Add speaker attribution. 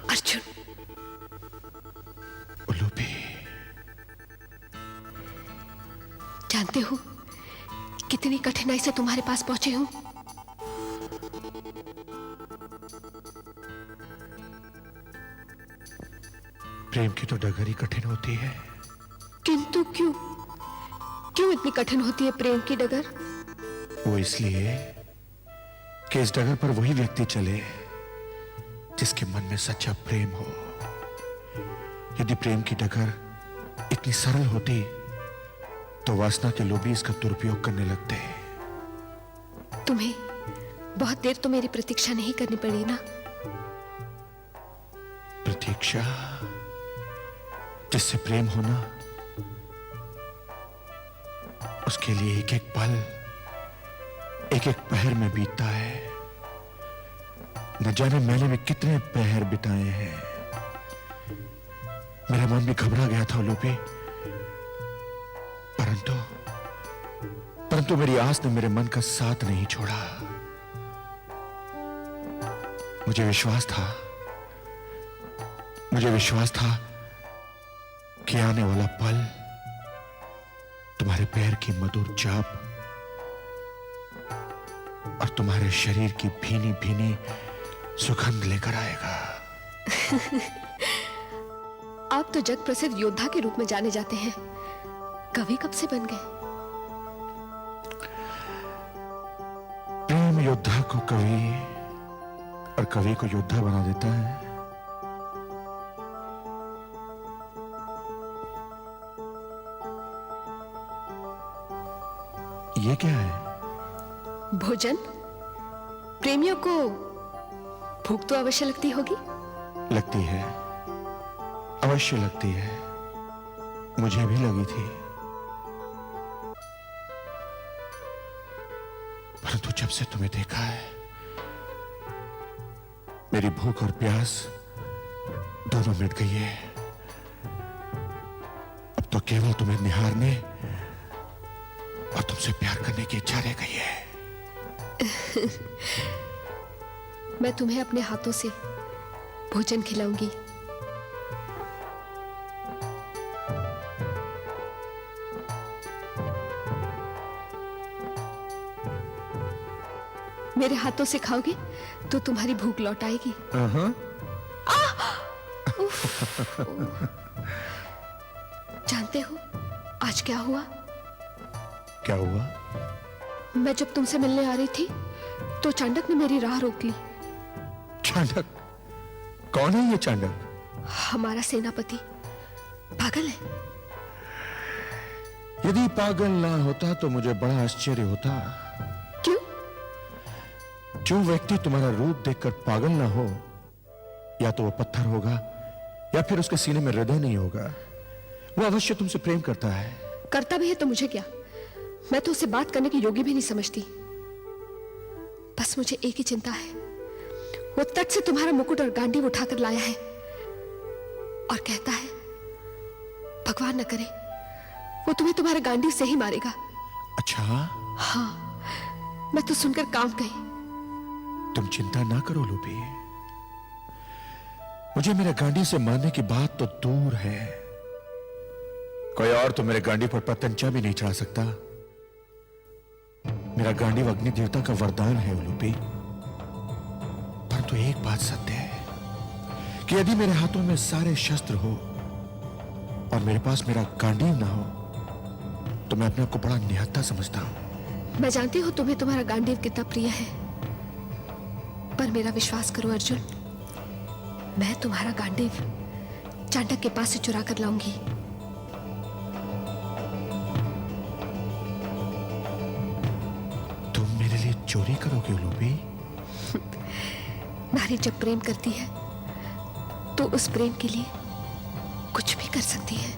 Speaker 1: अर्जुन,
Speaker 2: उलूपी,
Speaker 1: जानते हो कितनी कठिनाई से तुम्हारे पास पहुंचे हूं।
Speaker 2: प्रेम की तो डगर ही कठिन होती है।
Speaker 1: किंतु क्यों क्यों इतनी कठिन होती है प्रेम की डगर?
Speaker 2: वो इसलिए कि इस डगर पर वही व्यक्ति चले जिसके मन में सच्चा प्रेम हो। यदि प्रेम की डगर इतनी सरल होती तो वासना के लोभी इसका दुरुपयोग करने लगते।
Speaker 1: तुम्हें बहुत देर तो मेरी प्रतीक्षा नहीं करनी पड़ी ना।
Speaker 2: प्रतीक्षा जिससे प्रेम होना, उसके लिए एक एक पल, एक एक पहर में बीतता है। न जाने मैंने भी कितने पहर बिताए हैं। मेरा मन भी घबरा गया था उलूपी, परंतु मेरी आस ने मेरे मन का साथ नहीं छोड़ा। मुझे विश्वास था कि आने वाला पल तुम्हारे पैर की मधुर चाप और तुम्हारे शरीर की भीनी भीनी सुगंध लेकर आएगा।
Speaker 1: आप तो जग प्रसिद्ध योद्धा के रूप में जाने जाते हैं, कवि कब से बन गए?
Speaker 2: प्रेम योद्धा को कवि और कवि को योद्धा बना देता है। ये क्या है?
Speaker 1: भोजन। प्रेमियों को भूख तो अवश्य लगती होगी।
Speaker 2: लगती है, अवश्य लगती है। मुझे भी लगी थी, परंतु जब से तुम्हें देखा है मेरी भूख और प्यास दोनों मिट गई है। अब तो केवल तुम्हें निहारने और तुमसे प्यार करने की इच्छा रह गई है।
Speaker 1: मैं तुम्हें अपने हाथों से भोजन खिलाऊंगी। मेरे हाथों से खाओगे तो तुम्हारी भूख लौट आएगी। जानते हो आज क्या हुआ?
Speaker 2: क्या हुआ?
Speaker 1: मैं जब तुमसे मिलने आ रही थी तो चांडक ने मेरी राह रोक ली।
Speaker 2: चांडक? कौन है ये चांडक?
Speaker 1: हमारा सेनापति। पागल है।
Speaker 2: यदि पागल ना होता तो मुझे बड़ा आश्चर्य होता।
Speaker 1: क्यों?
Speaker 2: जो व्यक्ति तुम्हारा रूप देखकर पागल ना हो, या तो वो पत्थर होगा या फिर उसके सीने में हृदय नहीं होगा। वो अवश्य तुमसे प्रेम करता है।
Speaker 1: करता भी है तो मुझे क्या? मैं तो उसे बात करने की योग्य भी नहीं समझती। बस मुझे एक ही चिंता है, वो तट से तुम्हारा मुकुट और गांडीव उठाकर लाया है और कहता है भगवान न करे वो तुम्हें तुम्हारे गांडीव से ही मारेगा।
Speaker 2: अच्छा?
Speaker 1: हाँ, मैं तो सुनकर कांप गई।
Speaker 2: तुम चिंता ना करो लूबी, मुझे मेरे गांडी से मारने की बात तो दूर है, कोई और तो मेरे गांडी पर पतंचा भी नहीं चढ़ा सकता। मेरा गांडी अग्नि देवता का वरदान है उलूपी। परंतु एक बात सत्य है कि यदि मेरे हाथों में सारे शस्त्र हो और मेरे पास मेरा गांडीव ना हो तो मैं अपने आप को बड़ा निहत्था समझता हूं।
Speaker 1: मैं जानती हूं तुम्हें तुम्हारा गांडीव कितना प्रिय है, पर मेरा विश्वास करो अर्जुन, मैं तुम्हारा गांडीव चांडक के पास से चुरा कर लाऊंगी।
Speaker 2: तुम मेरे लिए चोरी करोगे उलूपी?
Speaker 1: नारी जब प्रेम करती है तो उस प्रेम के लिए कुछ भी कर सकती है।